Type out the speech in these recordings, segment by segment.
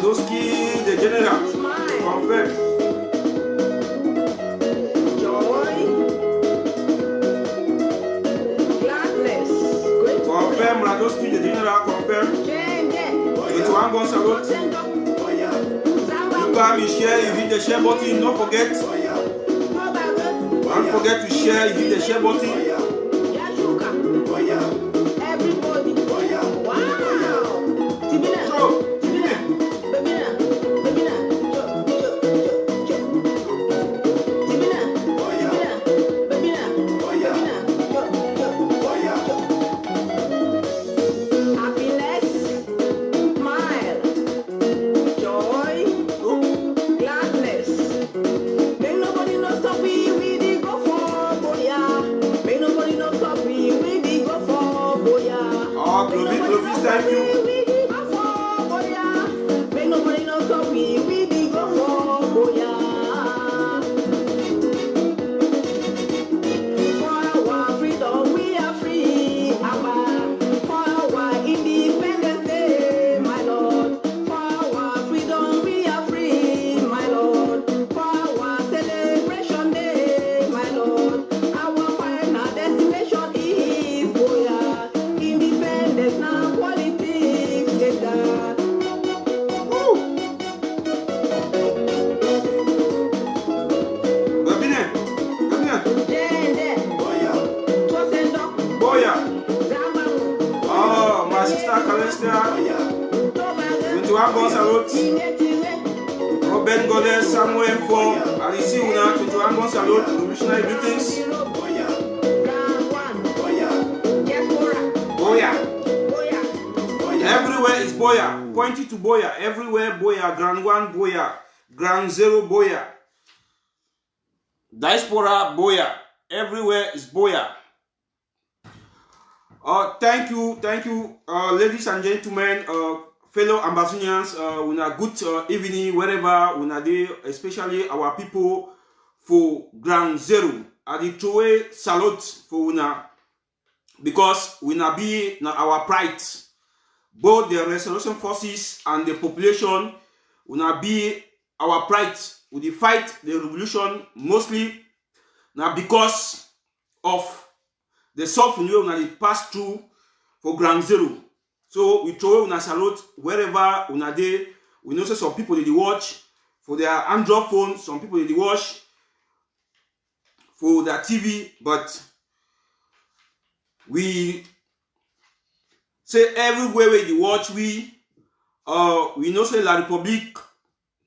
Mladoski, the general. Confirm. Confirm, Mladoski, the general. Confirm. 21 gun salute. You can share, you hit the share button. Don't forget. Don't forget to share, you hit the share button. Everybody. Wow. Thank you. Robert Goddess, Samuel for Alice Una, 21 gun salute, revolutionary greetings. Boya. Everywhere is Boya. Pointing to Boya. Everywhere Boya. Grand 1 Boya. Grand 0 Boya. Diaspora Boya. Everywhere is Boya. Thank you, ladies and gentlemen, fellow ambassadors. Una good evening wherever una dey, especially our people for Ground Zero. I dey throw a salute for una because una be na our pride. Both the restoration forces and the population una be our pride. We dey fight the revolution mostly now because of the suffering we una dey pass through for Ground Zero. So we throw una salute wherever una dey. We know say some people they watch for their Android phone, some people they watch for their TV, but we say everywhere where they watch we know say La Republique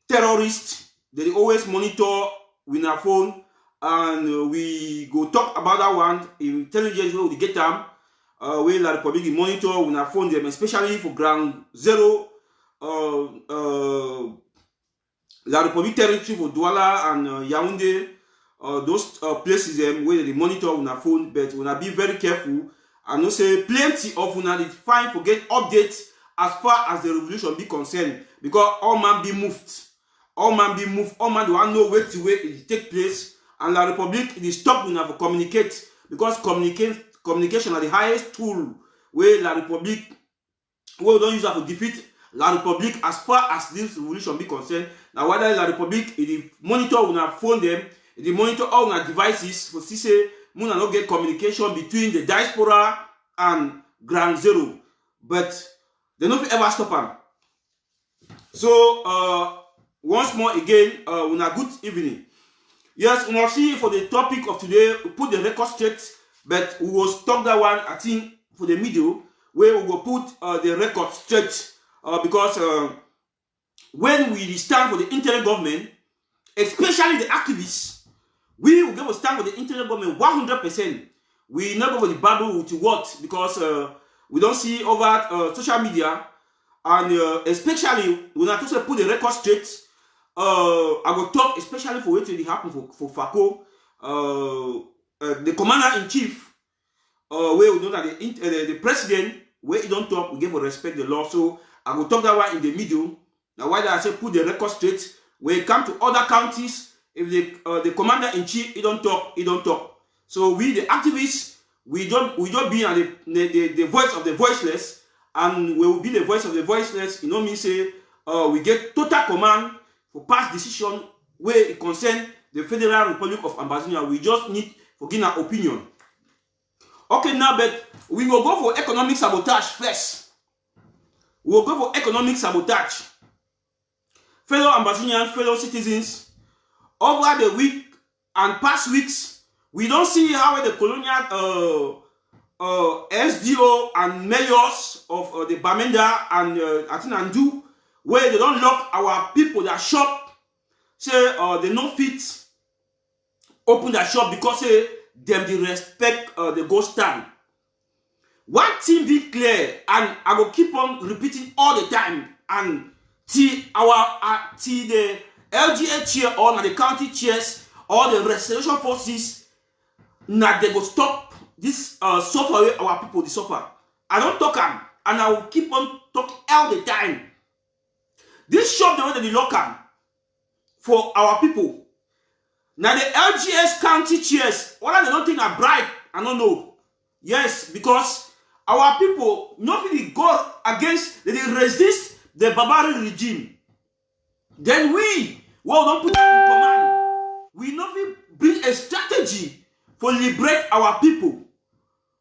terrorists they always monitor with our phone, and we go talk about that one intelligence where we get them. Where La Republique monitor when I phone them, especially for Ground Zero, La Republique territory for Douala and Yaoundé, those places where they monitor when I phone. But when I be very careful, I know say plenty of when I find forget updates as far as the revolution be concerned, because all man be moved, all man do not know where to where it take place, and La Republique it is stop when I communicate, because communication are the highest tool where La Republique, we don't use that to defeat La Republique as far as this revolution be concerned. Now whether La Republique it monitor when I phone them, it monitor all our devices for see say we not get communication between the diaspora and Ground Zero, but they don't ever stop them. So once more again, una good evening. Yes, we see for the topic of today, we put the record straight. But we will stop that one, I think, for the middle, where we will put the record straight. Because when we stand for the internal government, especially the activists, we will give a stand for the internal government 100%. We not go for the battle with what? Because we don't see over social media, and especially when I also put the record straight, I will talk especially for what will happen for FACO. The commander-in-chief, where we know that the president, where he don't talk, we give respect the law. So I will talk that one in the middle. Now why did I say put the record straight? When it comes to other counties, if the commander-in-chief he don't talk. So we the activists, we don't be the voice of the voiceless, and we will be the voice of the voiceless. You know me say we get total command for pass decision where it concern the Federal Republic of Ambazonia. We just need for give our opinion. Okay, now, but we will go for economic sabotage first. We will go for economic sabotage. Fellow Ambazonians, fellow citizens, over the week and past weeks, we don't see how the colonial SDO and mayors of the Bamenda and Atinandu, where they don't lock our people that shop, say they no fit open their shop because say them they respect the ghost stand. One thing be clear, and I will keep on repeating all the time, and till the LGA chair or the county chairs or the restoration forces, now they go stop this suffer our people they suffer. I don't talk them, and I will keep on talking all the time. This shop the way that they lock them for our people. Now the LGS county chairs, whether they don't think are bribe, I don't know. Yes, because our people not really go against, they resist the barbaric regime. Then we don't put that in command. We not really bring a strategy for liberate our people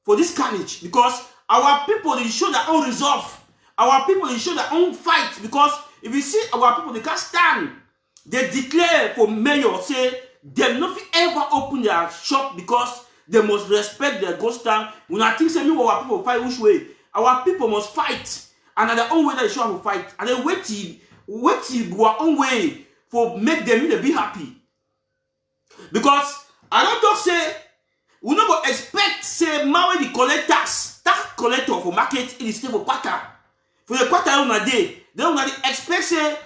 for this carnage, because our people they show their own resolve. Our people they show their own fight, because if you see our people they can't stand. They declare for mayor say they not ever open their shop because they must respect their ghost town. When I think say me our people fight which way, our people must fight, and at their own way they show how to fight, and then wait till our own way for make them be happy. Because I don't talk say we not go expect say Maui the collect tax collector for market in the state for quarter the quarter on a day. Then we expect say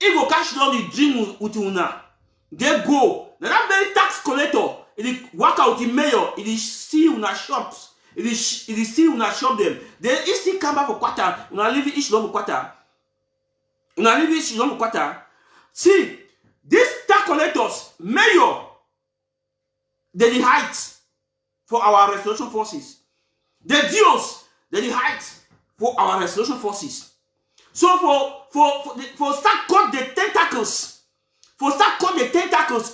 if go cash down the dream with una, they go. Now that very tax collector, it work out the mayor, it is still una shops, it is still una shop them. Then it still come back for quarter, una leave it each long quarter. Una leave it each long quarter. See, these tax collectors, mayor, they the height for our restoration forces. The deals, they the height for our restoration forces. So for start cut the tentacles,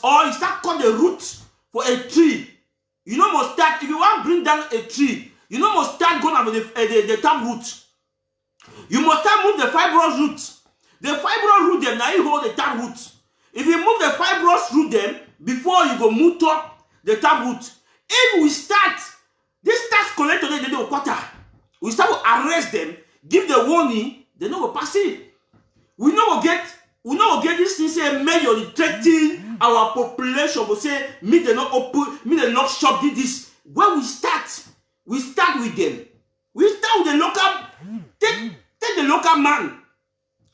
or you start cut the roots for a tree. You know must start, if you want to bring down a tree, you know must start going with the top root. You must start move the fibrous root. The fibrous root them now you hold the top root. If you move the fibrous root them before you go move up the top root. If we start this tax collector they do quarter, we start to arrest them, give the warning. They no go pass it. We no go get this thing say mayor threatening our population. We say me they not open, me they not shop did this. When we start with them. We start with the local. Take the local man.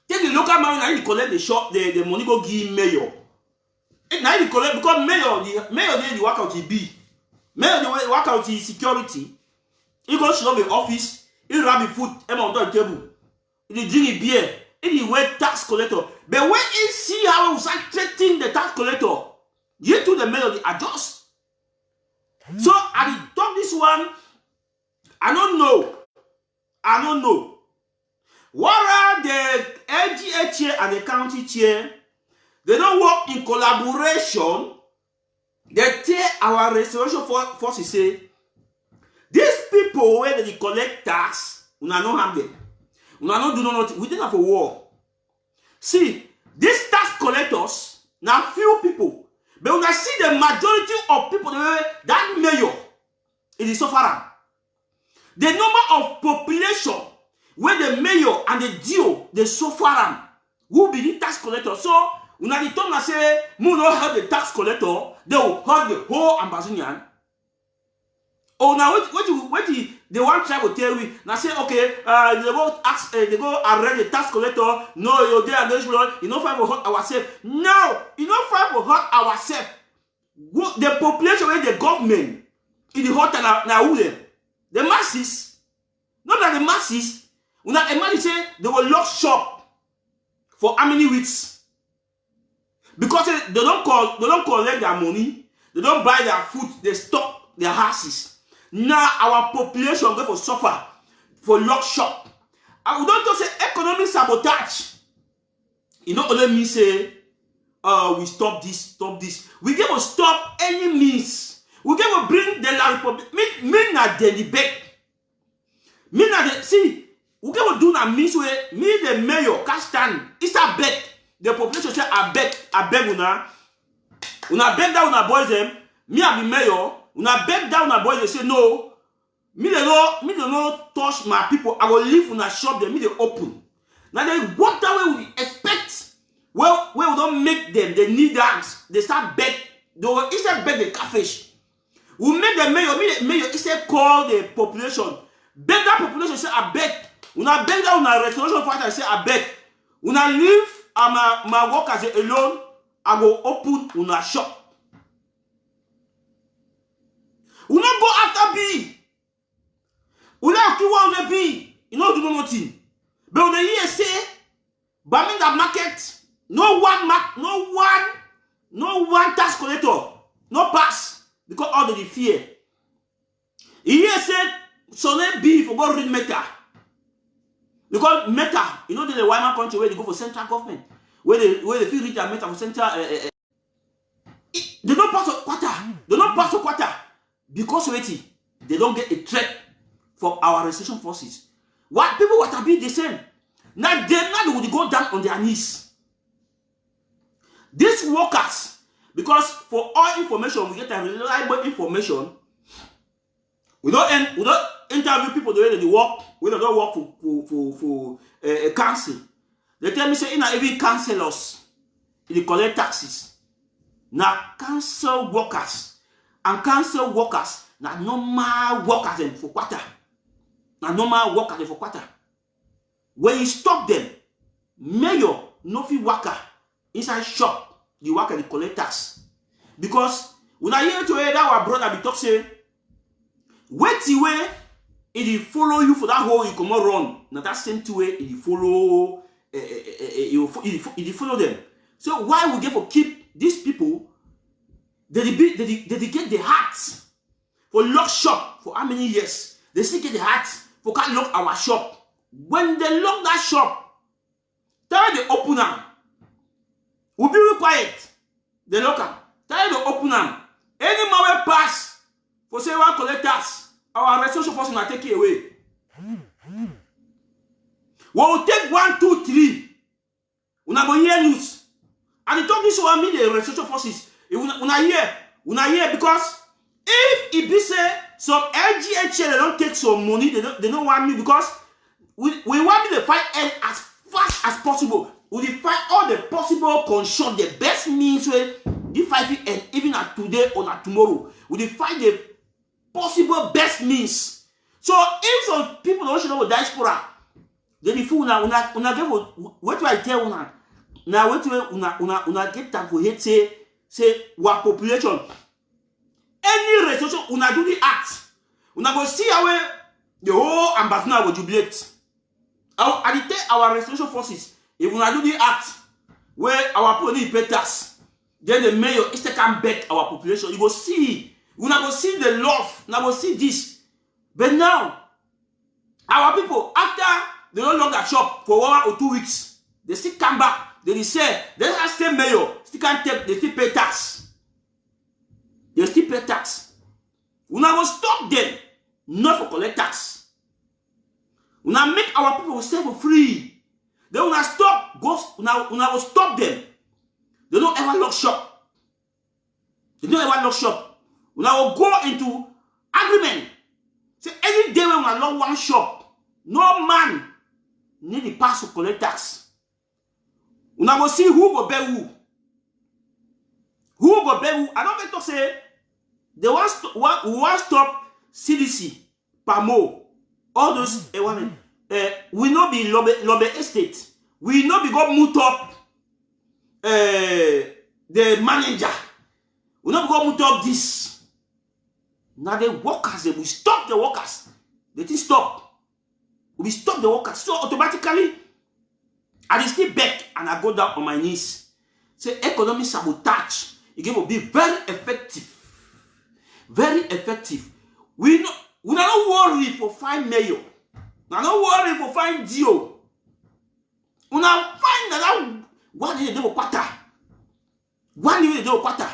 Take the local man and he collect the shop. The money go give mayor. Now he collect because mayor the work out he be. Mayor the work out his security. He go show up the office. He grab the food. He on the table. He drink beer, he wear tax collector. But when he see how we start treating the tax collector, you to the mayor they adjust. So I talk this one, I don't know. What are the LGA chair and the county chair? They don't work in collaboration. They tell our restoration forces say, these people where they collect tax, we don't have them. We don't do nothing. We didn't have a war. See, these tax collectors, now few people, but when I see the majority of people, that mayor, it is suffering. The number of population where the mayor and the DO, they suffer, who be the tax collector. So, when I turn and say, we don't help the tax collector, they will hurt the whole Ambazonian. Oh, now what they want try to tell me. Now say okay, they go arrest the tax collector. No, you're there against law. You don't fight for hurt ourselves. No, you don't fight for hurt ourselves. The population where the government in the hot now who them? The masses. Not that the masses. When a man say they will lock shop for how many weeks? Because they don't collect their money. They don't buy their food. They stop their houses. Now our population go for suffer for lock shop. And we don't talk say economic sabotage. it not only mean say we stop this. We can stop any means. We can bring the La Republic. Me na deliberate. Me na the see. We can do na means where me the mayor can stand. It's a bet. The population say I beg una beg down una boys them. Me I be mayor. Una beg down una boys. They say no. Me they no touch my people. I will leave una shop. Them me they open. Now they walk that way we expect. Well, we don't make them. They need us. They start beg. They will instead beg the catfish. We make the mayor instead call the population. Beg that population say I beg. Una beg down una restoration fighter say I beg. Una leave my workers alone. I go open una shop. Una go after B. Una kill one the B. You know do nothing. But when the year say, bombing the market, no one tax collector, no pass because all the fear. He said, so let be for go read Meta. Because Meta, you know the Wyman country where they go for central government, where they feel reach a Meta for central. They don't pass a quarter. They don't pass a quarter because wait, they don't get a threat from our resistance forces. What people what are being the same? Now they would go down on their knees. These workers, because for all information, we get a reliable information. We don't interview people the way they work. We don't work for a council. They tell me say, not even councillors, they collect taxes. Now council workers and council workers, now normal workers for quarter. Now normal workers for quarter. When you stop them, mayor no fit worker inside shop, the worker they collect tax. Because when I hear to hear that our brother be talk say, wait the way it follow you for that hole you come out run. Now that same way it follow it follow them. So why we get for keep these people? They get the hearts for lock shop for how many years? They still get the hearts for can't lock our shop. When they lock that shop, tell they open them. We'll be real quiet. They lock them. Tell they open them. Any man will pass for say one collectors, our restoration force will take it away. We will take 1, 2, 3. We not go hear news. And they talk this one me the restoration forces. We not hear because if it be say some LGH they don't take some money, they don't want me because we want me to fight as fast as possible. We find all the possible control, the best means way the fight and even at today or at tomorrow. We find the possible best means. So if some people don't know diaspora, then the fool una get what do I tell una? Now what una get time for hate say what population. Any restriction una do the act. Una go see how the whole ambassador will jubilate. I tell our restoration forces, if we do the act where our people pay tax, then the mayor is to come back our population. You go see, we not go see the love, now go see this. But now, our people, after they don't lock that shop for 1 or 2 weeks, they still come back. They say, they same mayor still can't take, they still pay tax. They still pay tax. We not go stop them, not for collect tax. We now make our people stay for free. Then when I stop, will stop them. They don't ever lock shop. They don't ever lock shop. We now will go into agreement. Say any day when we lock one shop, no man need the pass to collect tax. We now will see who go bear who. Who go bear who? I don't want to say they want stop CDC, PAMO. All those we not be lobby estate. We not be go moot up the manager. We not be go moot up this. Now the workers, they will stop the workers. They didn't stop. We stop the workers. So automatically, I still back and I go down on my knees. Say economic sabotage. It will be very effective. Very effective. We not worry for find mayor. We not worry for find Dio. We not find that Why did they do quarter? Why did they do quarter?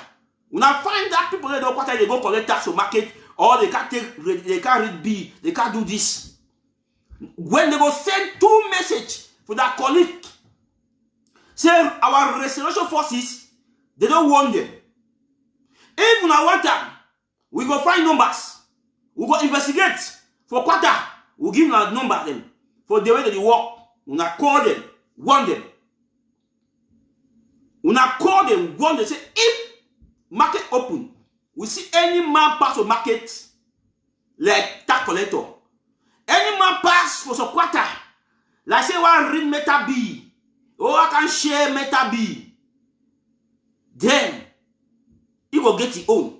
When I find that people they do quarter, they go collect tax to market, or they can't read B, they can't do this. When they go send 2 messages for that colleague, say our restoration forces, they don't want them. If we want them, we go find numbers. We go investigate for quarter. We give them a number them for the way that they work. We call them, warn them. We call them, warn them. Say if market open, we see any man pass for market like tax collector. Any man pass for some quarter, like say one read meta B, or I can share meta B. Then he will get his own.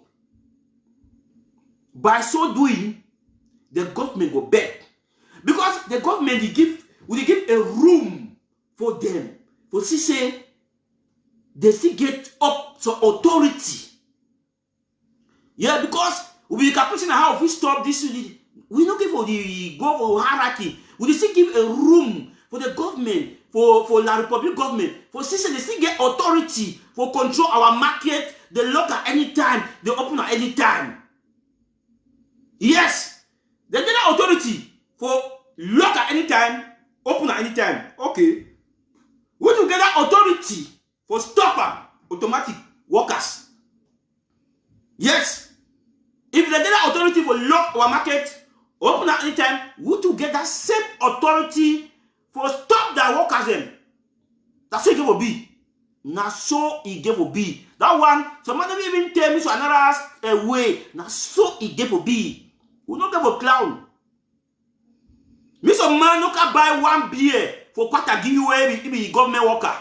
By so doing, the government will beg. Because the government will give a room for them. For see say, they still get up some authority. Yeah, because we be calculating how we stop this. We don't give for the go for hierarchy. We still give a room for the government, for the Republic government, for see say they still get authority for control our market. They lock at any time, they open at any time. Yes, they get that authority for lock at any time, open at any time. Okay. We to get that authority for stopper automatic workers. Yes. If they get that authority for lock our market, open at any time, we to get that same authority for stop their workers them. That's what it will be. Now so it gave will be. That one, somebody even tell me so another way. Now so it gave will be. We don't give a clown. Me some man no can buy 1 beer for quarter give you a government worker.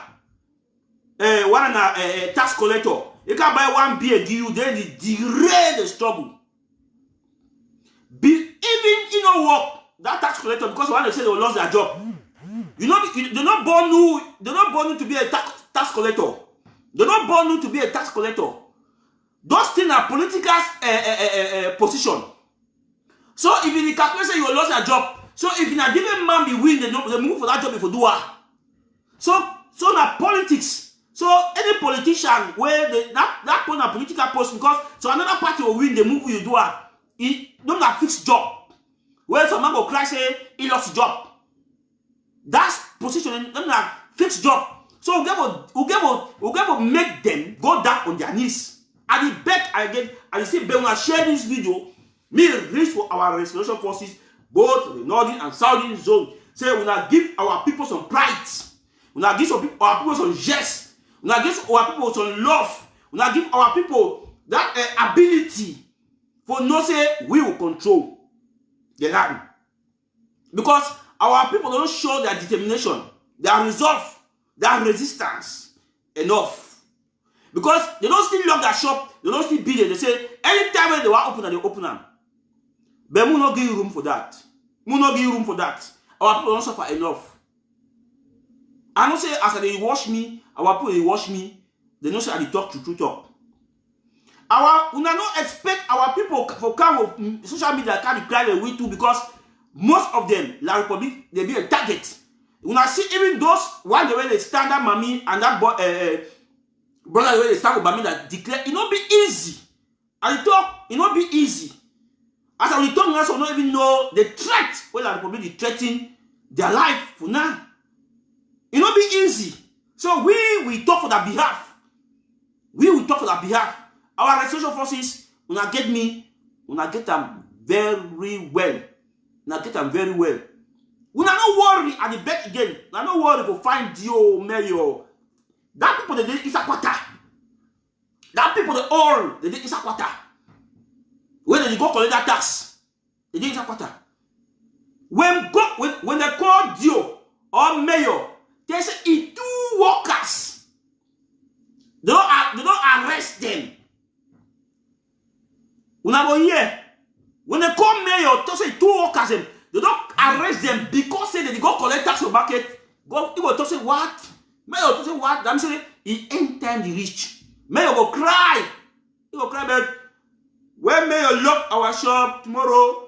One tax collector. You can buy 1 beer give you, then it derail the struggle. Even you know work that tax collector because when they say they will lose their job. You know they're not born you to be a tax collector. They're not born you to be a tax collector. Those things are political position. So if you calculate say you lost your job, so if in a given man be win, they move for that job if you do it. So now politics. So any politician where that point a political post because so another party will win, they move for you do it. It don't have fixed job. Where some man go cry say he lost job. That's position don't have fixed job. So we get make them go down on their knees. And the beg again, and you see, when I share this video, me reach for our restoration forces, both the northern and southern zone. Say we now give our people some pride. We now give our people some jest. We now give our people some love. We now give our people that ability for no say we will control the land. Because our people don't show their determination, their resolve, their resistance enough. Because they don't still lock their shop, they don't still beat it. They say anytime when they want open, they open them. But we not give room for that. We not give room for that. Our people don't suffer enough. I don't say as they wash me, our people they wash me. They don't say I talk to true talk. We not expect our people for come of social media can declare the way too because most of them, La Republic, they be a target. When I see even those one the way they stand up mommy and that brother the way they stand with mommy that declare it not be easy. And the talk, it not be easy. As I will talk, we also don't even know the threat where La Republic is threatening their life for now. It not be easy. So we talk for that behalf. We will talk for that behalf. Our restoration forces, when I get them very well. Now get them very well. We are not worry at the back again. We are not worry to find Dio, Mario. That people they did is a quarter. That people they all they did is a quarter. When they go collect that tax, they did is a quarter. When they call Dio or Mayor, they say it 2 workers. They don't arrest them. We are going here. When they call Mayor, they say 2 workers them. They don't arrest them because they go collect tax on market. He will say what? Mayor will say what? I'm saying he ain't time to reach. Mayor will cry. He will cry, but when Mayor lock our shop tomorrow,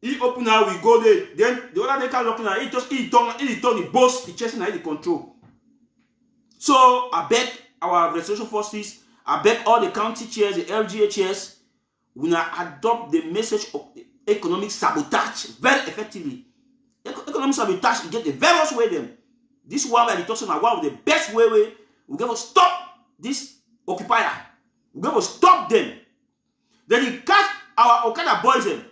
he open now, we go there. Then the other day can lock now. He turn the boss, he chasing the control. So I beg our restoration forces, I beg all the county chairs, the LGA chairs, we now adopt the message of the economic sabotage very effectively. Economic sabotage, you get the various way them. This one where the talks about one of the best way we're going to stop this occupier. We're going to stop them. Then you catch our Okada boys them.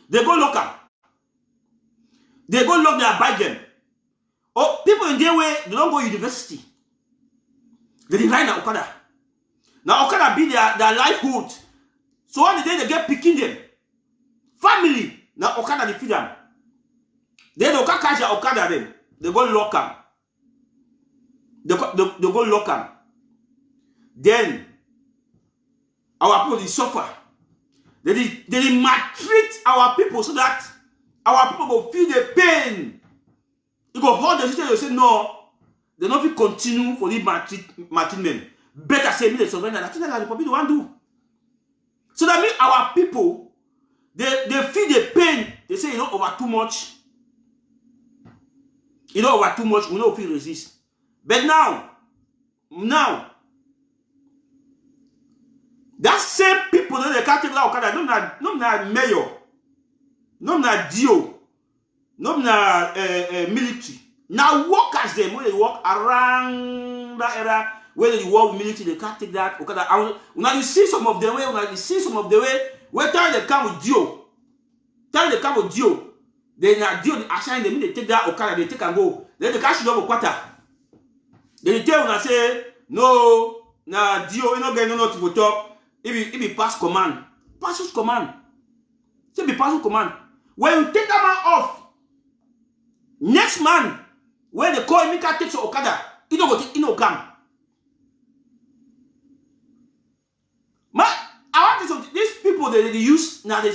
They go local. They go lock their bike them. Oh, people in their way, they don't go university. They ride na Okada. Now Okada be their livelihood. So on the day they get picking them. Family, now Okada they feed them. Then they go catch their Okada them. They go lock them. They go lock them. Then our people they suffer. They maltreat our people so that our people will feel the pain. You go hold the system, you say no, they don't feel continue for this maltreatment. Better say me the surrender. That's what the people want to do. So that means our people, they feel the pain. They say, you know, over too much. You know, over too much, we don't feel resist. But now, that same people that they can't take that Okada, no mayor, no Dio, no military. Now workers them when they walk around that area where they work with military, they can't take that Okada. Now you see some of the way, where time they come with Dio. Time they come with Dio. Then Dio they assign them, they take that Okada, they take and go. Then they catch it up a quarter. Then they tell when I say no, now Dio, you not getting nothing to talk. If you pass command, passes command. Say be passing command. When you take that man off, next man, when they call him, he can take your Okada. He don't go take, he no come. Man, I want to say these people they use now the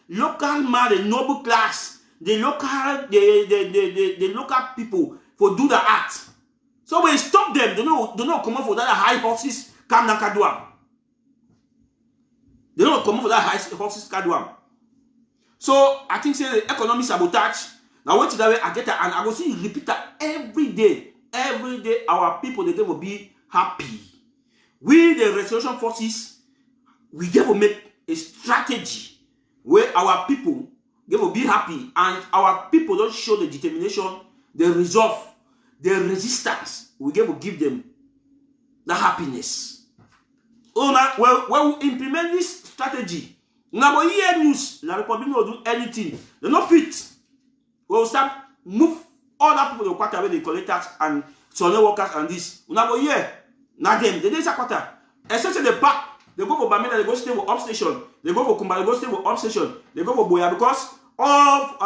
local man, the noble class, the local people for do the act. So when you stop them, they don't come up for that high horses. Come down Kaduam. They don't come for that high horses Kaduam. So I think say the economic sabotage. Now wait till that way I get that and I will see you repeat that every day. Every day our people they will be happy. We the restoration forces we get to make a strategy where our people they will be happy and our people don't show the determination, the resolve, the resistance. We get to give them the happiness. Oh, now, when we implement this strategy, now we hear news, the Republic will do anything. They're not fit. We'll start move all that people in the quarter where they collect tax and soldier workers and this. Now we hear, now them, they didn't say quarter. Especially the park, they go for Bamenda, they go stay for up station. They go for Kumba, they go stay for up station. They go for Boya because of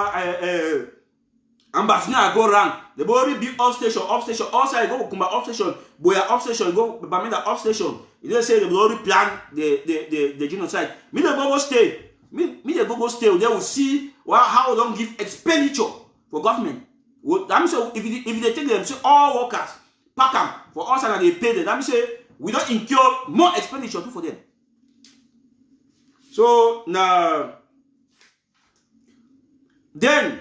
Ambassador go round. They already build up station. Also, I go for Kumba up station, Boya up station, go Bamenda up station. They say they will already plan the genocide. Me they go stay. Me they go stay. They will see how they don't give expenditure for government. That means if they take them, say all workers pack them for us and they pay them. That means say we don't incur more expenditure for them. So now then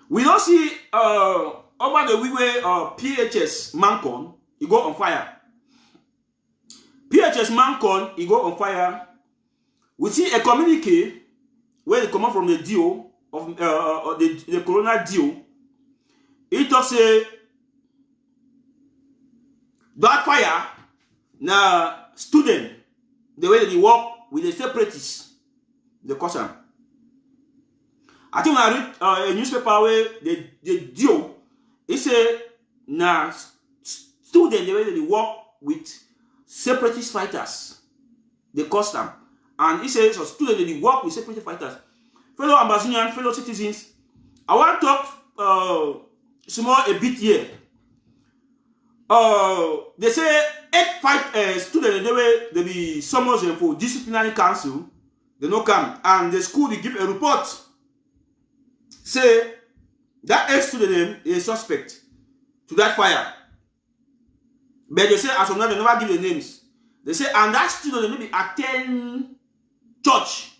we don't see over the way PHS Mancon, he go on fire. PHS Mancon, he go on fire. We see a communique where they come out from the deal of the Corona deal. It just say that fire now student the way they work with the separatists, the caution. I think when I read a newspaper where they deal. He say now students the way they work with separatist fighters, they cost them. And he says so students they work with separatist fighters. Fellow Ambassadors, fellow citizens, I want to talk small a bit here. They say 8 students the way they be summoned for disciplinary council, they no come and the school they give a report. Say that ex-student is suspect to that fire. But they say, as of now, they never give the names. They say, and that student maybe attend church.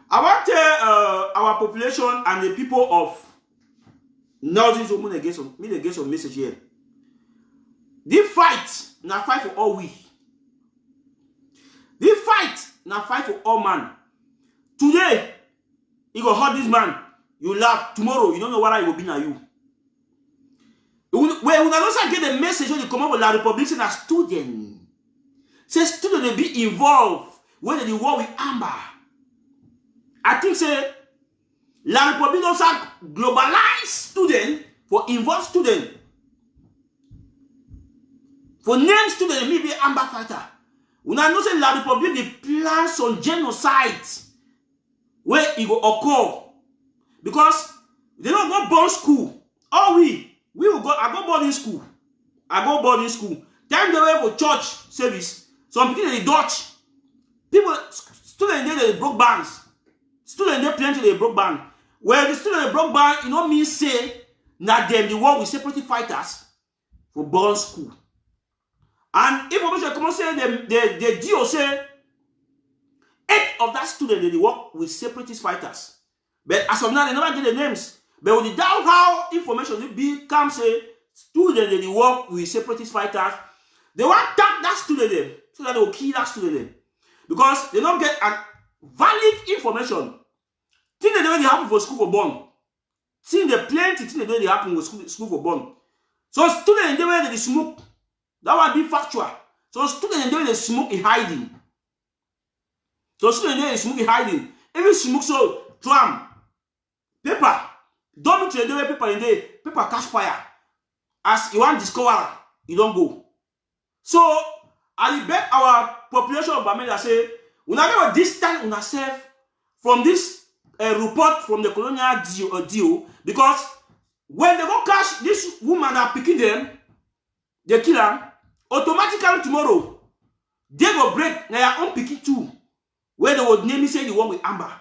I want our population and the people of Northern Zone, me get some message here. This fight, na fight for all we. This fight, na fight for all man. Today, you go hurt this man, you laugh. Tomorrow, you don't know what I will be now you. When I also get the message when you come up with La Republic, say a student. Say student will be involved when they war with Amber. I think say La Republic also globalized student for involved student. For name student, maybe Amber fighter. When I know say La Republic they plan some genocide where it will occur because they don't go board school. Oh we will go. I go boarding school. Time they wait for church service. Some people they Dutch. People students they broke bands. Students they plenty they broke band. Where the students they broke band, you know me say na them the war with separate fighters for boarding school. And information come say the DO say 8 of that student they work with separatist fighters. But as of now they never get the names. But with the doubt how information will be come say student they work with separatist fighters, they want to tap that student them so that they will kill that student them. Because they don't get a valid information. Things that they happen for school for born. Things the plenty things that they happen with school for born. So students they way they smoke. That one be factual. So students they smoke in hiding. Even smoke so tram, paper, dormitory they paper in there, paper catch fire. As you want discover, you don't go. So I bet our population of Bamenda say, we never distance ourselves from this report from the colonial deal because when they go catch this woman that picking them, they kill her. Automatically tomorrow, they go break their own picking too. Where they would name say the one with Amber.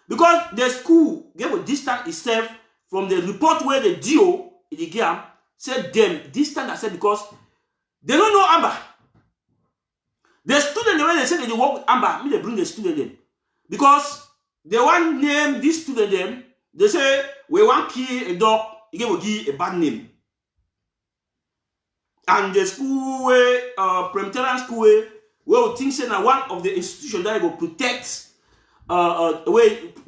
Because the school gave a distance itself from the report where the DO in the game said them distance itself because they don't know Amber. The student, the way they said they work with Amber, me they bring the student them. Because they want name this student them, they say we want kill a dog, they will give a bad name. And the school way, Presbyterian school way, we think say now one of the institutions that will protect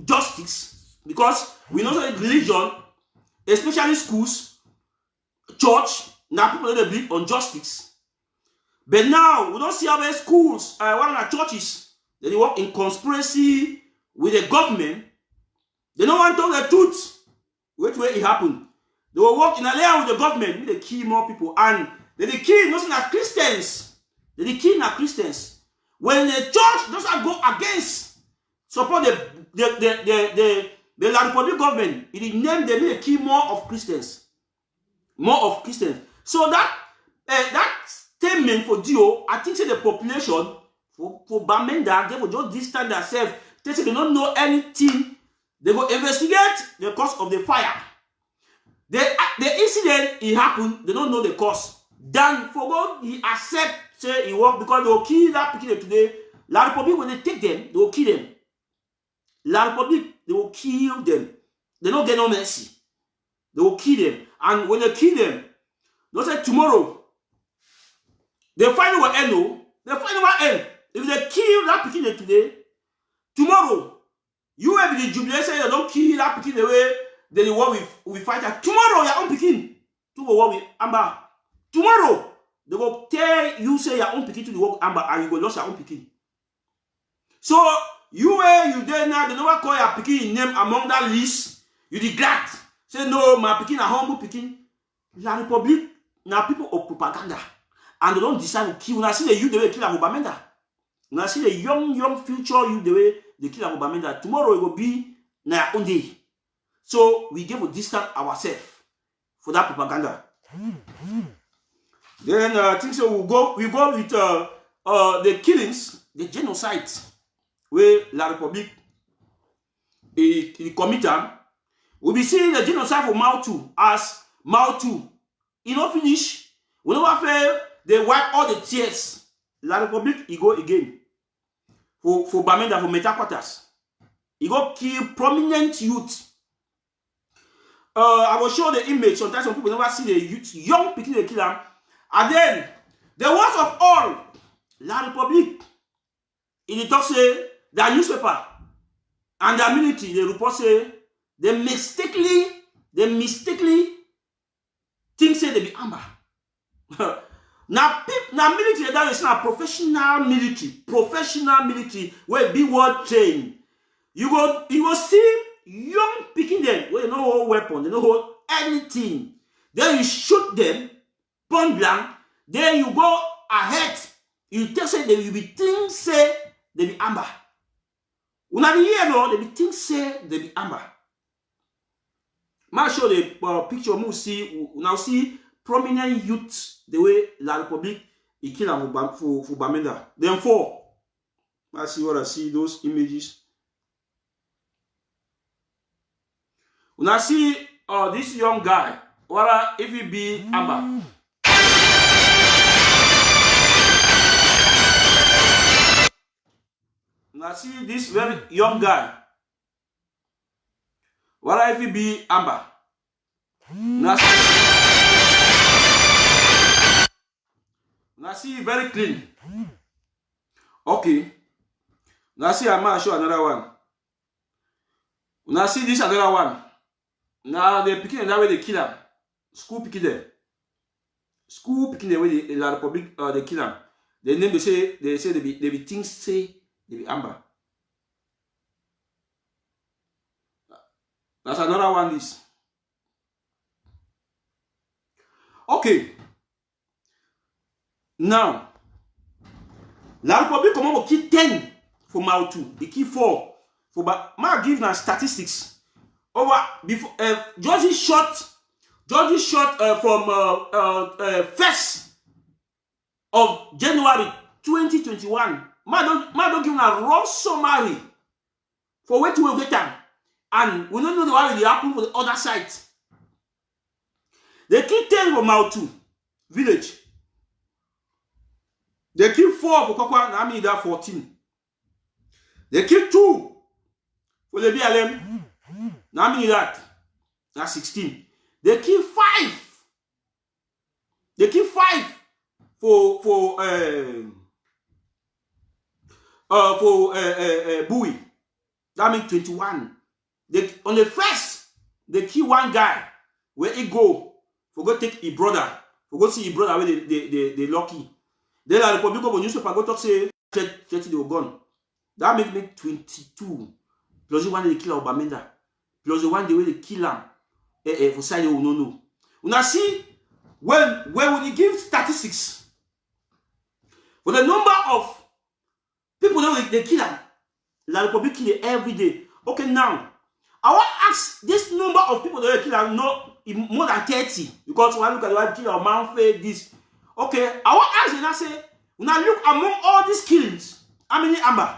justice because we know that religion, especially schools, church, now people don't believe on justice. But now we don't see how schools, one of the churches, they work in conspiracy with the government. They don't want to tell the truth. Which way it happened? They will work in alliance with the government. They kill more people and they kill nothing as Christians. They kill Christians. When the church doesn't go against support the La Republic government, it named them a key more of Christians. So that statement for Dio, I think say the population for Bamenda, they will just distance themselves. They say they don't know anything. They go investigate the cause of the fire. The incident it happened, they don't know the cause. Then for God, he accept say he work because they will kill that people today. La Republic, when they take them, they will kill them. La Republic, they will kill them. They don't get no mercy. They will kill them. And when they kill them, they'll say tomorrow, they find what end. They find what end. If they kill that people today, tomorrow, you will be the jubilation, you don't kill that people the way they war with fighter. Tomorrow, your own picking to war with Amber. Tomorrow, they will tell you say your own picking to the work Amber and you will lose your own picking. So you there now, they never call your picking name among that list. You regret. Say no, my picking a humble picking. La Republic now people of propaganda. And they don't decide to kill. Now see the youth the way they kill Abubamenda. Now see the young future youth the way they kill Abubamenda. Tomorrow it will be na own day. So we give a distance ourselves for that propaganda. Then I think so we go with the killings, the genocide where La Republic commit them. We'll be seeing the genocide for Mao 2 as Mao 2. You know finish. Whenever fail, they wipe all the tears. La Republic he go again. For Bamenda, for Metaquatas. He go kill prominent youth. I will show the image. Sometimes some people never see the youth, young people they kill them. And then the worst of all, La Republique, in the talk say their newspaper and their military, they report say they mistakenly think say they be amber. Now military that is not professional military where be well trained. You go see young picking them where they no hold weapon, they no hold anything. Then you shoot them, point blank. Then you go ahead. You tell say they will be things say they be amber. When I hear no, they be things say they be amber. I'll show the picture. Now see prominent youths the way La Republique he kill them for Bamenda. Then four. I see what I see those images. When I see this young guy, what if he be amber? When I see this very young guy, what if he be amber? When I see very clean. Okay. Now see I might show another one. Now see this another one. Now they picking that way they kill them. School picking them. School picking the way they La Republique they kill them. The name they say they be things say they be amber. That's another one this. Okay. Now La Republique come on kill 10 for Mao 2. They kill 4 for ma give now statistics. Over before Georgie shot from 1st of January 2021. Man don't give a raw summary for where to get them. And we don't know the one that happen for the other side. They kill 10 for Mao 2 village. They kill 4 for Kokwa, I mean that 14. They kill 2 for the BLM. Now I mean that's 16. They kill 5. They kill 5 for Bowie. That means 21. On the 1st, they kill one guy where he go for go take his brother. For go see his brother where they lucky. Then La Republique of newspaper go talk say 30 they were gone. That make me 22. Plus the one they kill Obamenda. Plus the one the way they kill him. For side you no know. Now see when we give statistics for the number of people that they kill him, La Republique kill every day. Okay, now I want to ask this number of people that they kill him not more than 30 because when I look at the way kill our man this. Okay, I want to ask you now say when I look among all these killings, how many amber?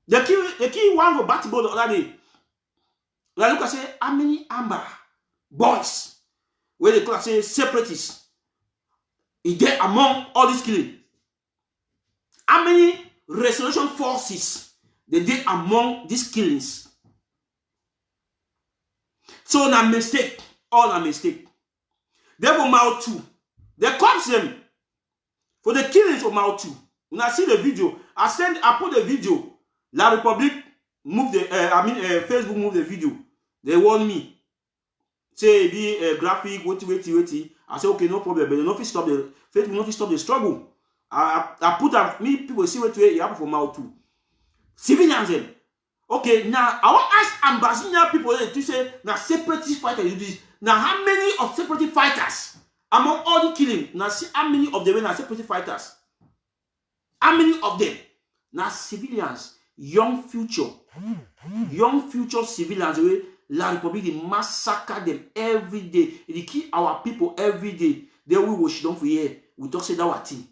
They kill one for Batibot the other day. When I look and say how many amber boys where they call say separatists is there among all these killings? How many restoration forces they did among these killings? So na mistake, all a mistake. They for Mao 2. They cops them for the killings of Mao 2. When I see the video, I put the video. La Republique move the Facebook move the video. They warn me. Say be graphic, wait. I say okay, no problem. But they not stop the Facebook not stop the struggle. I put up me people see what it happen for Mao 2. Civilians them. Okay, now I want to ask ambassador people to say now separatist fighters do this. Now how many of separatist fighters among all the killing? Now see how many of them are separatist fighters? How many of them? Now civilians, young future civilians wey La Republique they massacre them every day. They kill our people every day. Then we should don't for here. We talk say that our team.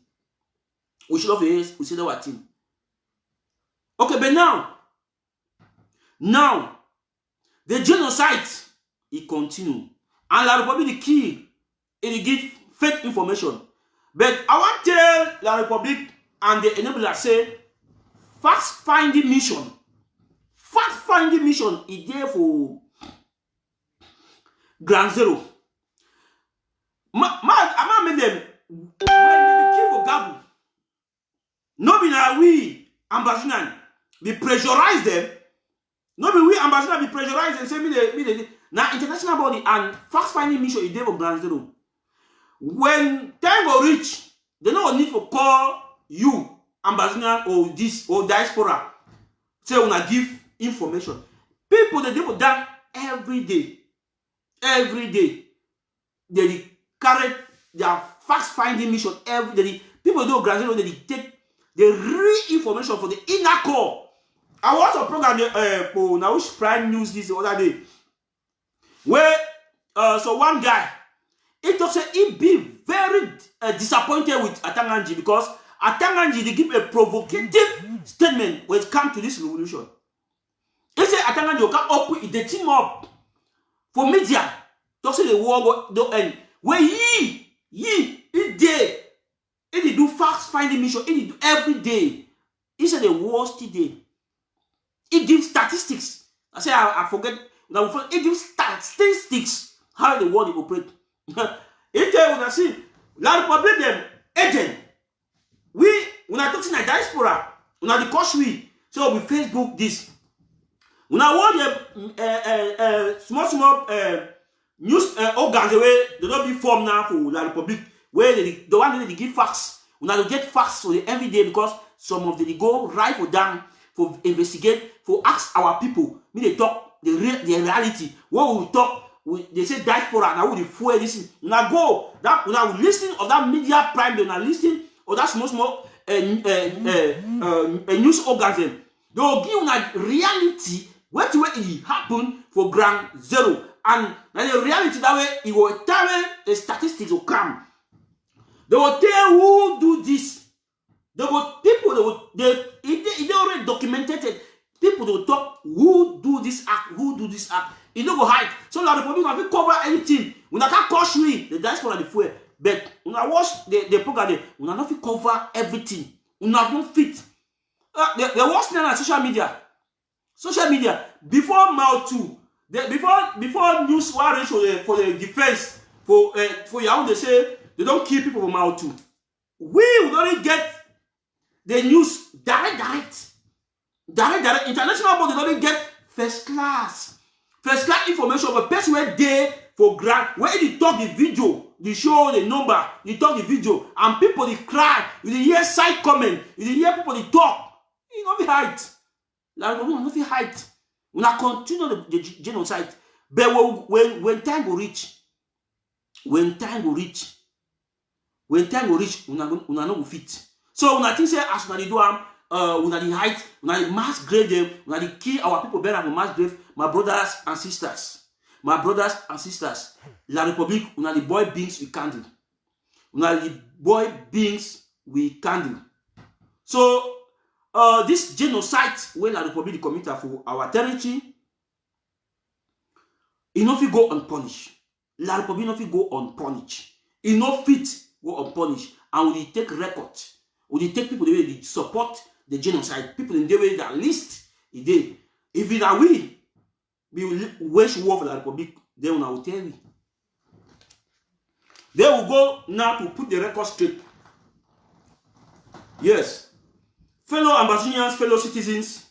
We should not for here. We say that our team. Okay, but now the genocide it continue and La Republique the key it give fake information. But I want to tell La Republique and the enabler say fast finding mission finding mission is there for Ground Zero. I made them when they keep for Gabu. No be na we ambassador we pressurize them. No be we ambassador we pressurize them. Say me they now international body and fact finding mission is there for Ground Zero. When time will reach, they no need to call you ambassador or this or diaspora. Say una give information. People they do that every day. Every day. They carry their fast finding mission every day. People do gradually they take the real information for the inner core. I watched a program for Naush Prime News this other day where so one guy he talks he be very disappointed with Atanganji because Atanganji they give a provocative statement when it comes to this revolution. He say Atanganji you can open the team up for media to say the war go end. Where he day he do facts finding mission he do every day. He said the worst day. He gives statistics. I say I forget. He gives statistics how the world operate. He tell you see, la Republic them agent. We are talking about diaspora. We are the course we so we Facebook this. We are want small news organs where they don't be formed now for La Republic where the one that they give facts. We have to get facts for the every day because some of them they go right for down for investigate for ask our people. Me they talk the reality. What we talk, they say diaspora now we fuel listen. Now go that now listen of that media prime. They now listen of that small news organs. They will give una reality what it happen for Ground Zero. And the reality that way, it will tell the statistics will come. They will tell who do this. They will people they already documented it. People will talk who do this act, who do this act. It don't go hide. So the Republic can cover anything. We not can cost we the diaspora the fuel. But when I watch the program, we not fit cover everything. We not fit. The worst thing on social media. Social media before Mao 2. Before news war ratio for the defense for your own, they say they don't kill people from Mao 2. We would only get the news direct. International body don't get first class information of a person where they for grant where they talk the video, they show the number, they talk the video, and people they cry, you hear side comment, you hear people they talk. You don't be hide. Like we don't be hide. We not continue the genocide. But when time will reach, we not fit. So when I think say as we do we not the height, we not the mass grave them, we not the kill our people better than mass grave. My brothers and sisters, La Republique, we not the boy beings we can do. We not the boy beings we can do. So this genocide when La Republique committed for our territory, it no fit go unpunished. La Republique no fit go unpunished. It no fit go unpunished. And we take record. We take people the way they support the genocide. People in the way that list they. If it are we will wage war for La Republique, then I will tell you. They will go now to put the record straight. Yes. Fellow ambassadors, fellow citizens,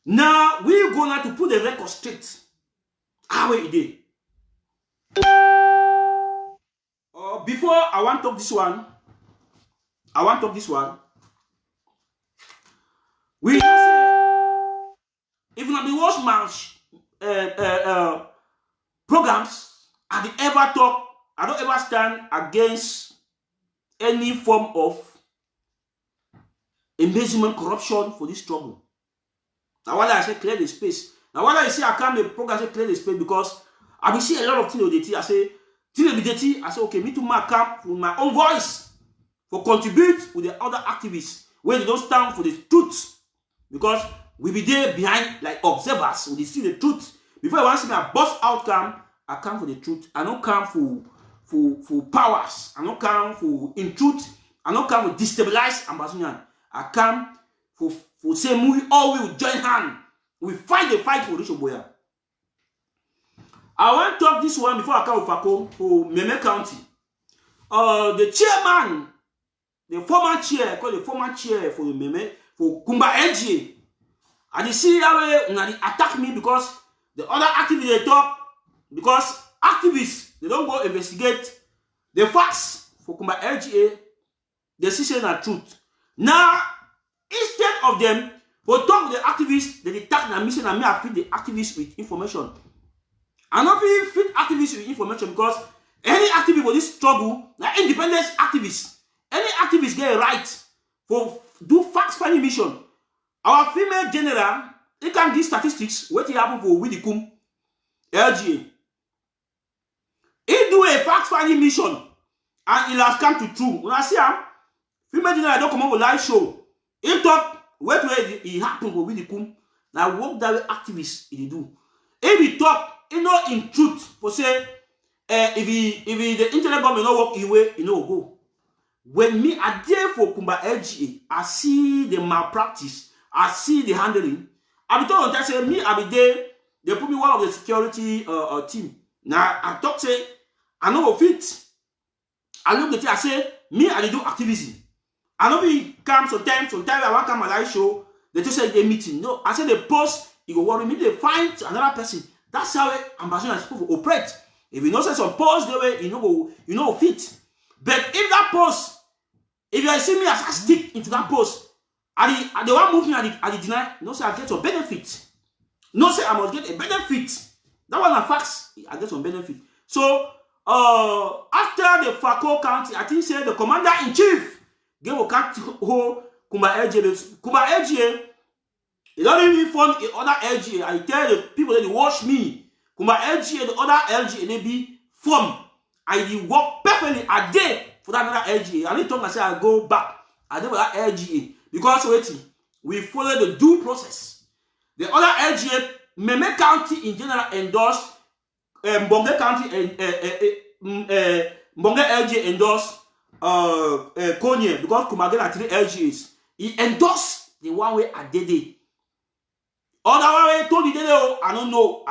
now we go now to put the record straight. How it is. Before I want to talk this one, we say if not be watch march programs, I don't ever stand against any form of embezzlement, corruption for this struggle. Now why I say clear the space. Now why I say I can't the program say clear the space because I will see a lot of things on the I say okay, me to my camp with my own voice for contribute with the other activists when they don't stand for the truth. Because we be there behind like observers, we see the truth. Before I want to see my boss outcome, I come for the truth. I don't come for powers. I don't come for in truth. I don't come for destabilize ambassador. I come for say we all will join hand We fight the fight for Rishoboya. I want to talk this one before I come with Fako for Meme County. The chairman, the former chair, called the former chair for the Meme, for Kumba LGA. And you see how they attack me because the other activists they talk, because activists, they don't go investigate the facts for Kumba LGA, they say the truth. Now, instead of them, for talk the activists, they attack the mission and me I feed the activists with information. I not feed activists with information because any activist for this struggle, like independent activists, any activist get a right for do fact-finding mission. Our female general, he can give statistics, what happened for Widikum, LGA. He do a fact-finding mission and it has come to true. When I see him, female general don't come on a live show. He talk what way it happened for Widikum. Now work that way activists he do. If he talk, you know in truth for say if the internet government not work his way, he no go. When me I there for Kumba LGA, I see the malpractice, I see the handling. I be told that say me I be there, they put me one of the security team. Now I talk say I know fit. I look at it, I say me I do activism. I know we come sometimes I want come a live show, they just say they meeting. No, I say the post, it go worry me, they find another person. That's how ambassador is supposed to operate. If you know say some post the way you know fit. But if that post, if you see me as I stick into that post, and the one moving at the deny, no say I get some benefit. No say I must get a benefit. That one are facts, I get some benefit. So after the Fako County, I think say the commander-in-chief gave a county who Kumba LGA. Kumba LGA, they don't even form the other LGA. I tell the people that they watch me. Kumba LGA, the other LGA, they be formed. I did work perfectly a day for that other LGA. I need to say I go back. I did with that LGA. Because waiting, we follow the due process. The other LGA, Meme County in general endorsed, Mbonge County and Mbonge LGA endorsed Konye because Kumagena had 3 LGAs. He endorsed the one way I did it. Other way told you I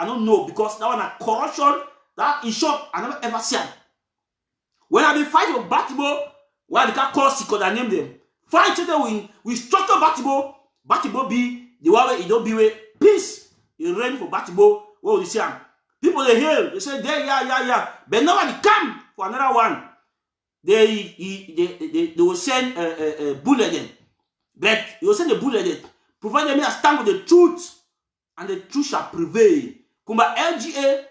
don't know because that one a corruption that in short I never ever seen. When I be fighting with Batibo, why the car call Siko that name them. Fight today we structure Batibo be the one way it don't be way peace. He reign for Batibo. What will you say? People they hear, they say there, yeah. But now when they come for another one, they will send a bullet them. But you will send a bullet them. Provided me a stand with the truth, and the truth shall prevail. Kumba LGA,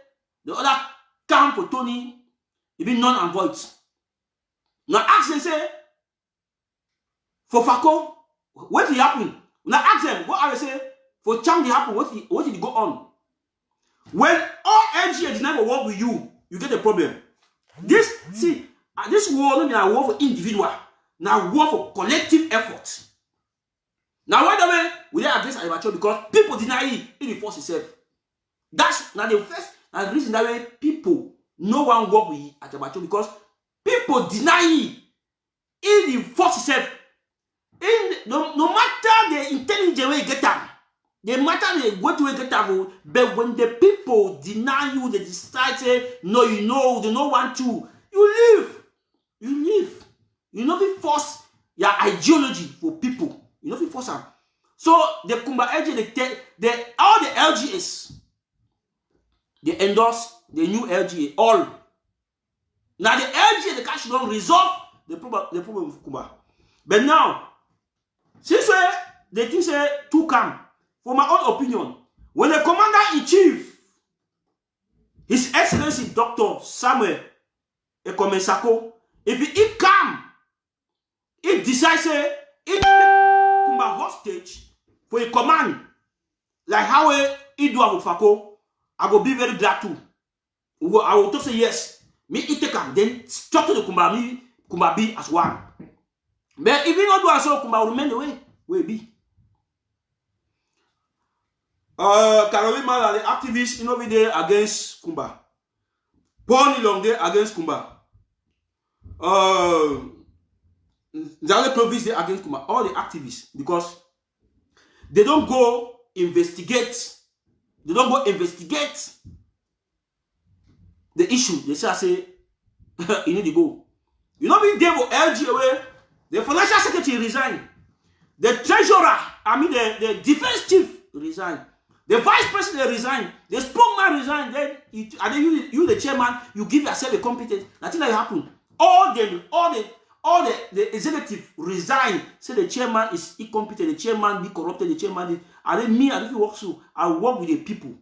the other camp for Tony, it be none and void. Now ask them say, for Fako, what did happen? Now ask them, what are they say? For Chang did happen, what did go on? When all LGA deny to work with you, you get a problem. This war not a war for individual, now war for collective effort. Now why the way we are against Alibacho because people deny it in the force itself. That's now the first reason that way people no one work with Alibacho because people deny it in the force itself. No matter the intelligent way you get them, no matter the way you get them, but when the people deny you, they decide say no, they don't want to. You leave. You know we force your ideology for people. You know, for some. So the Kumba LGA, all the LGAs, they endorse the new LGA. All. Now the LGA, the cash don't resolve the problem with Kumba. But now, since they think say two come, for my own opinion, when the commander-in-chief, His Excellency Dr. Samuel Ekomesako, if he come, he decides say he Kumba hostage for a command like how he do with Fako, I will be very glad too. I will talk say yes. Me it take him then structure the Kumba be as one. But if you not do so, Kumba will remain the way we be. Caroline Mala, the activist, you know, be there against Kumba. Paul Long there against Kumba. The other province there against Kumba. All the activists, because they don't go investigate. They don't go investigate the issue. They say, you need to go. You know, being there for LGA, the financial secretary resigned. The treasurer, the defense chief resigned. The vice president resigned. The spokesman resigned. Then you the chairman, you give yourself a competence. Nothing that happened. All the executive resigned. Say the chairman is incompetent. The chairman be corrupted. The chairman. And then me, I don't work so. I work with the people.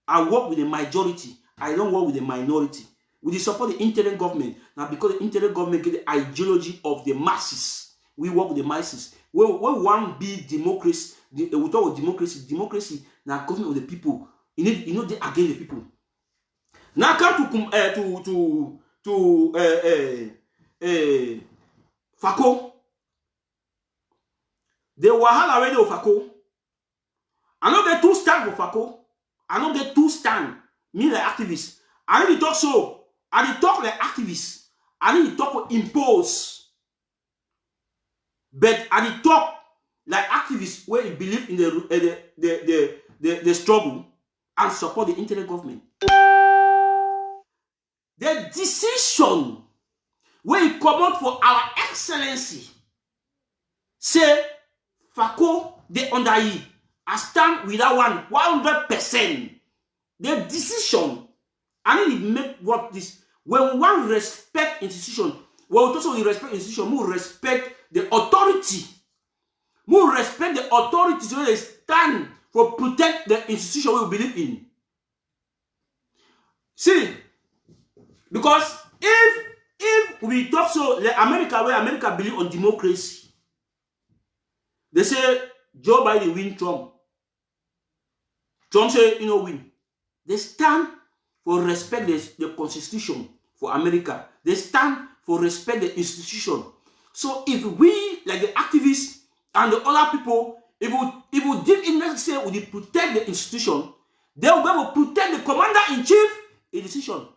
I work with the majority. I don't work with the minority. We support the interim government. Now, because the interim government get the ideology of the masses, we work with the masses. We want to be democracy. We talk about democracy. Democracy now government of the people. You know they against the people. Now come to Fako. The wahala already of Fako. I know get two stand for Fako. I know get two stand. Me like activists. I need to talk so. I need to talk like activists. I need to talk for impose. But I need to talk like activists where you believe in the struggle and support the internet government. The decision where you come out for our excellency say Fako they under you. I stand with that one 100%. The decision I need to make what this when one respect institution, when we also respect institution, we respect the authority. We respect the authorities when they stand for protect the institution we believe in. See, because if we talk so like America, where America believe on democracy, they say Joe Biden win Trump. Trump say you know win. They stand for respect the constitution for America. They stand for respect the institution. So if we, like the activists and the other people, if we deep in necessary, we protect the institution, they will be able to protect the commander-in-chief a decision.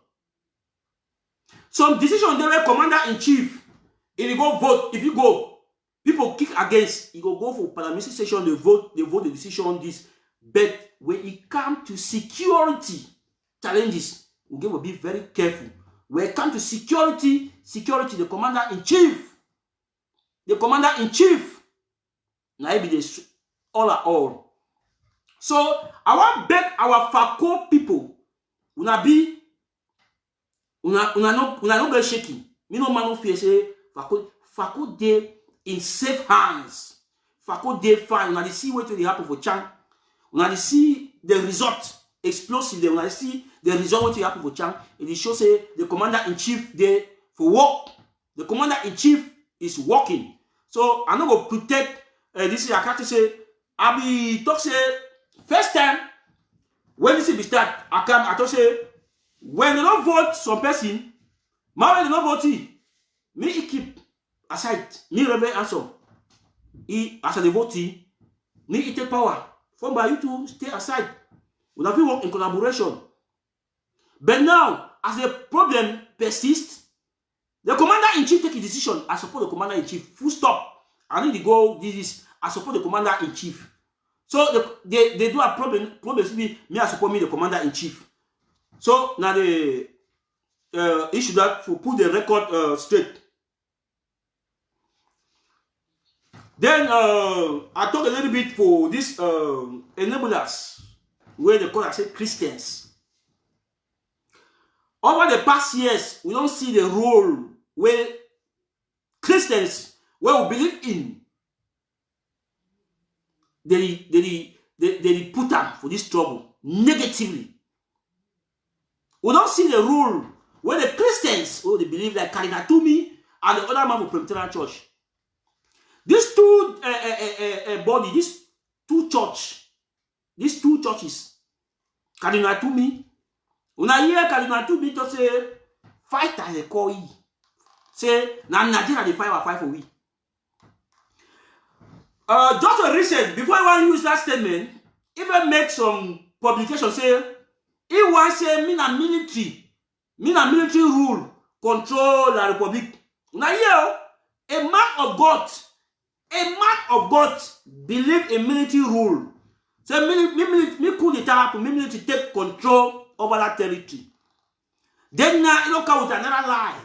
Some decision they were commander-in-chief. If you go vote, if you go, people kick against, you go for parliamentary session, they vote the decision on this. But when it comes to security challenges, we will be very careful. When it comes to security, the commander-in-chief, now it be the all at all. So I want to beg our Fako people, una not get shaky. Me no man no fear say Fako dey in safe hands. Fako dey fine. Una dey see what will happen for Chang. Una dey see the result explosive. Una dey see the result what will happen for Chang. It shows say the commander-in-chief there for work. The commander-in-chief is working. So I no go protect this is I can't say I be talk say first time when this be start I talk say when they don't vote some person, when they don't vote me keep aside, me rebel answer. As they vote, me take power. For by you to stay aside. We have to work in collaboration. But now, as the problem persists, the commander-in-chief take a decision. I support the commander-in-chief. Full stop. I need to go this. I support the commander-in-chief. So they do a problem. Problem me I support me the commander-in-chief. So now the issue that to put the record straight. Then I talk a little bit for this enablers, where they call say Christians. Over the past years, we don't see the role where Christians, where we believe in, they put up for this trouble negatively. We don't see the role where the Christians, they believe like Karinatumi and the other man for Presbyterian Church. These two body, these two churches, Karinatumi, when I hear Karinatumi to say, fight as a call, say, now Nigeria they fight for we. Just a recent, before I want to use that statement, even make some publication say, he wants say, me na military rule, control the republic. Now here, a man of God believe in military rule. Say me coup d'etat for me to take control over that territory. Then now you come with another lie.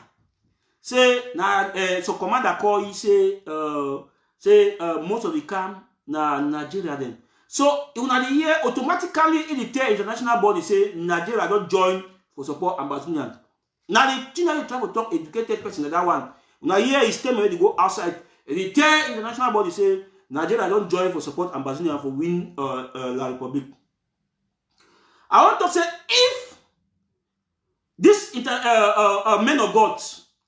Say now so commander call he say most of the camp na Nigeria then. So in the year automatically in the international body say Nigeria don't join for support Ambazonian. Now the thing that you try to talk educated person like that one. Now here is time when they go outside. The international body say Nigeria don't join for support Ambazonian for win La Republic. I want to say if this men of God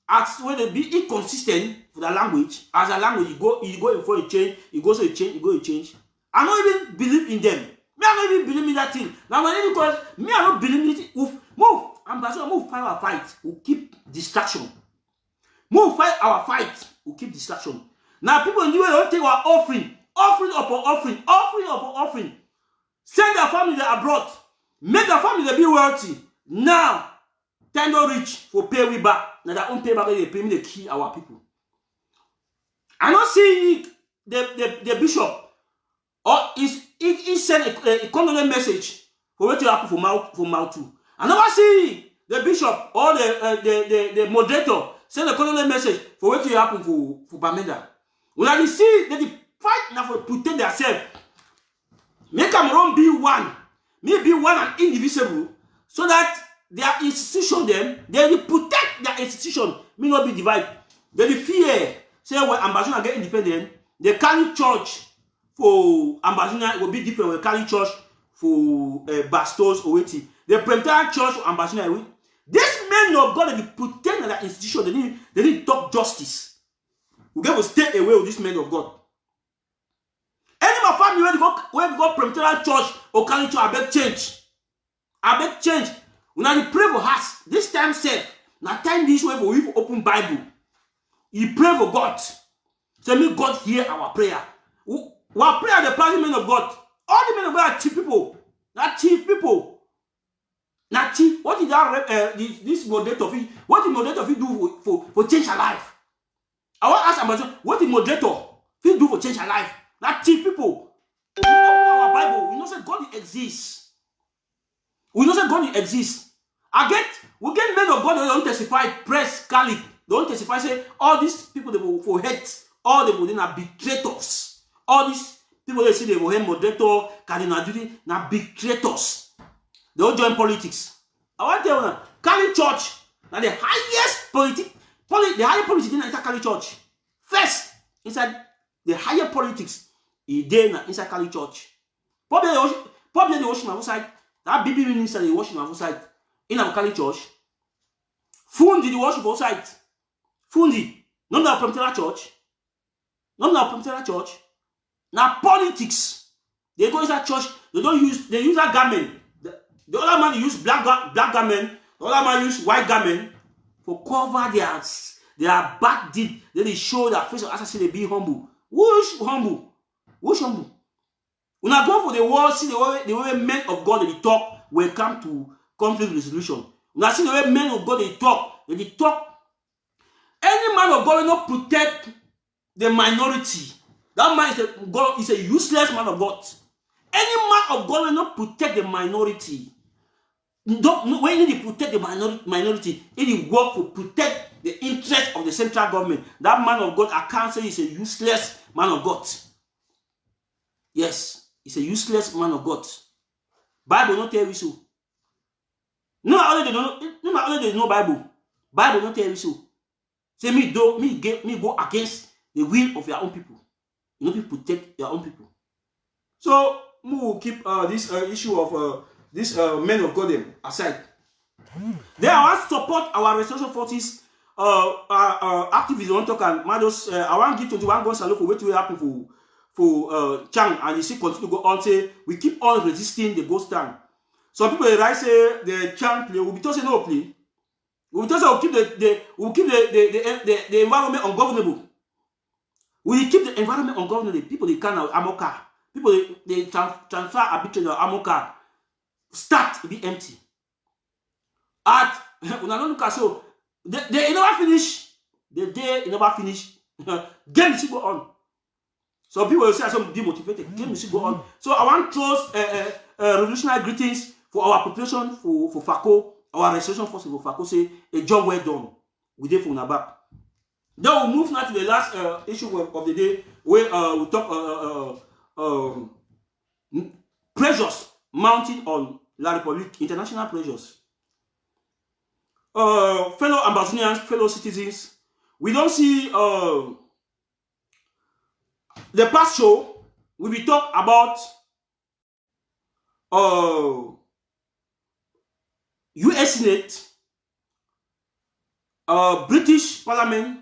as when they be inconsistent for the language, as a language you go before you change, you go so you change, you go you change. I don't even believe in them. Me I don't even believe in that thing. Now when because me I don't believe in it. Move, Ambassador, move fight our fight. We'll keep distraction. Move fight our fight. We'll keep distraction. Now people in the way don't take our offering upon offering. Send their family abroad. Make their family be wealthy. Now, time don't reach for pay we back. Now their own pay back they pay me they kill our people. I don't see the bishop or he sent a condolence message for what to happen for Mautu. I never see the bishop or the moderator send a condolence message for what to happen for Bamenda. When I see that the fight now for protect themselves, make them run be one, me be one and indivisible, so that their institution them, they will protect their institution, may not be divided. They will fear, say when Ambazonian get independent, they carry church for Ambazonian will be different. We carry church for Bastos or waiting. The Presbyterian church for Ambazonian. These men of God, they will protect their institution. They need to talk justice. We get to stay away with these men of God. Any of my family where they go Presbyterian church or carry church, I beg change. I beg change. When I pray for us, this time safe. Now time this way for we for open Bible. You pray for God. Say me God hear our prayer. Our prayer the planting men of God. All the men of God are chief people. Not chief people. Not chief. What did that this moderator? What did moderator do for change our life? I want to ask Amazon, what did moderator do for change our life? Not chief people. We open our Bible. We know say God exists. We know that God exists. We get men of God that don't testify, press, Catholic. They don't testify, say, all these people they will for hate, all they will then are betrayers. All these people they say they will hate moderator, cardinal duty, now betrayers. They don't join politics. I want to tell you, Catholic Church, now the highest politics in the Catholic Church. First, inside the higher politics, inside Catholic Church. Probably they worship outside. That BB minister they worship outside in our Catholic Church. Fundi they worship outside. Fundi, not the Presbyterian Church. Not the Presbyterian Church. Now politics. They go inside church. They use that garment. The other man use black garment. The other man use white garment for cover their bad deed. Then they show their face of assassin. They be humble. Who's humble? Who's humble? When I go for the world, see the way men of God they talk will come to conflict resolution. When I see the way men of God they talk. Any man of God will not protect the minority. That man is a useless man of God. Any man of God will not protect the minority. When you protect the minority, it will work to protect the interest of the central government. That man of God, I can't say is a useless man of God. Yes, he's a useless man of God. Bible don't tell you so. No, only they know Bible. Bible don't tell you so. Say me go against the will of your own people. You know, people protect your own people. So we will keep this issue of this men of God aside. They are support our restoration forces activists. Don't talk and Mados. I want to give 21 guns and look for what will happen for Chang, and you see continue to go on say we keep on resisting the ghost town. Some people they write say the Chang play will be told say no play. We will told say we'll keep the environment ungovernable. We keep the environment ungovernable. People they can Amoka. People they transfer arbitrary Amoka. Start to be empty. At when I don't look at so they never finish. The day never finish. Game should go on. Some people will say I'm demotivated. Let me see go on. So I want those revolutionary greetings for our population for FACO, our restoration force for FACO. Say a job well done. We did for Nabak. Then we'll move now to the last issue of the day, where we talk pressures mounting on La Republique, international pressures. Fellow Ambazonians, fellow citizens, we don't see the past show, we will talk about US Senate, British Parliament,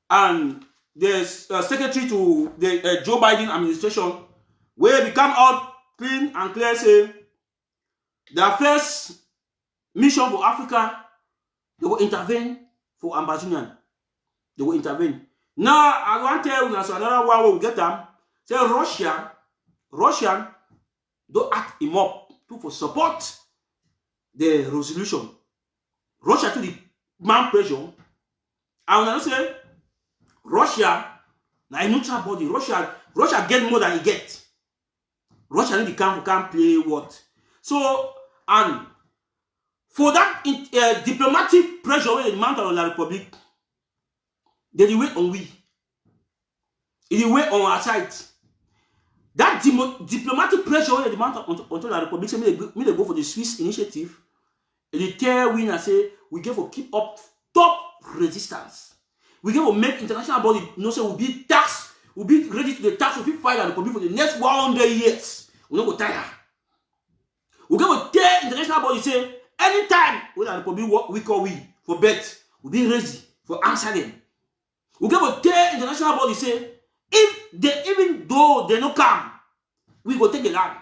and the secretary to the Joe Biden administration, where they come out clean and clear, say their first mission for Africa, they will intervene for Ambazonian. They will intervene. Now, I want to tell you another one where we get them. Say Russian don't act him up to support the resolution. Russia to the man pressure. And when I say Russia, now a neutral body. Russia get more than he get. Russia need to can play what. So, and for that diplomatic pressure where the mount on La Republique, they wait on we. It wait on our side. That diplomatic pressure where the mount onto La Republique, say me they go for the Swiss initiative. And they tell we and say we get for keep up top resistance. We get for make international body no say we'll be taxed, we'll be ready to the tax, we'll be fight La Republique for the next 100 years. We don't go tire. We get for tell international body say anytime when La Republique we call we for bet, we'll be ready for answer them. We get for tell international body say if they even though they no come, we go take the land.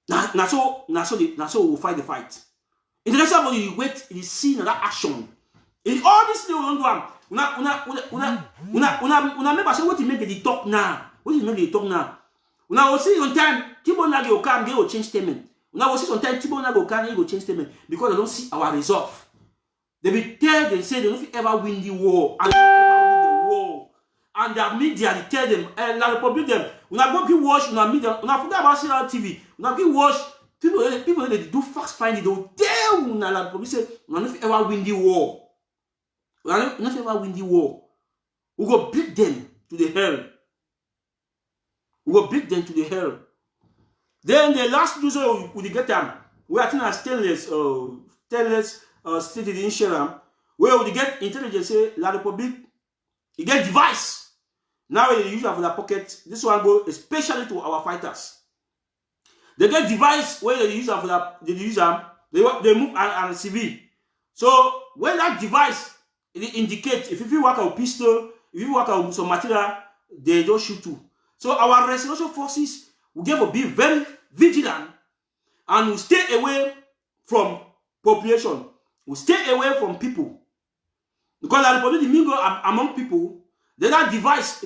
Now so we'll fight the fight. International body wait in see another action. In all this thing we don't do. Una member say what you make the talk now. What you make the talk now? Una will see on time Tibo na go come they will change statement. Una will see on time Tibo na go come they will change statement because they don't see our resolve. They be tell them say they don't ever win the war and they ever win the war. And their media they tell them La Republique them. Una go keep watch una media. Una forget about CR TV. Una keep watch people they do fast finding. They will tell una La Republique say una not ever win the war. We are not ever win the war. We go beat them to the hell. We go beat them to the hell. Then the last user we get them. We are thinking stainless state in Sharam, where we get intelligence say La Republique, you get device. Now they use it for their pocket. This one go especially to our fighters. They get device where they use it for that. They use them. They move and CV. So when that device it indicates if you work out pistol, if you work out some material, they don't shoot too. So our restoration forces will get to be very vigilant and will stay away from population. We stay away from people. Because La Republique mingle among people, then that device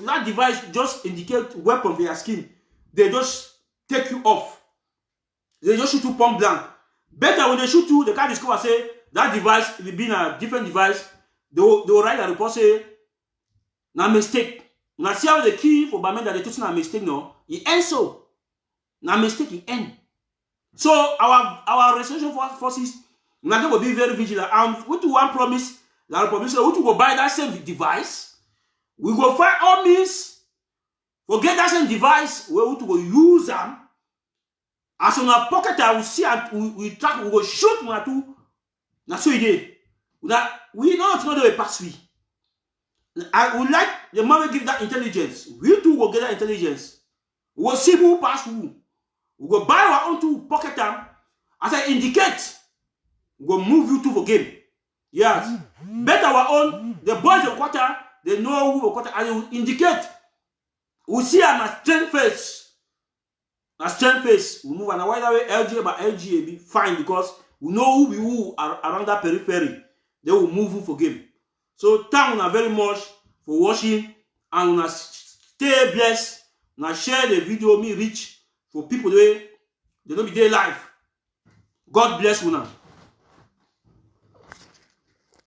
just indicates weapon for your skin. They just take you off. They just shoot you point blank. Better when they shoot you, they can't discover say that device will be a different device. They will write a report say na mistake. Now see how the key for Bamenda they took na mistake no. It ends so. Na mistake it end. So our restoration forces now they will be very vigilant. And we to one promise La Republique say we to go buy that same device. We go find all means. Forget that same device where we to go use them. As on our pocket, I will see and we track, we go shoot one two. Now so it is. We don't know the pass we. I would like the moment give that intelligence. We too will get that intelligence. We will see who pass who. We go buy our own two pocket them. As I indicate, we go move you to for game. Yes. Bet our own. The boys of quarter, they know who will quarter and they will indicate. We see them as strength face. A strength face. We move on a wider way. LGA by LGA be fine because we know who are around that periphery. They will move you for game. So thank you very much for watching and stay blessed. Now share the video me reach for people they don't be there live. God bless you now.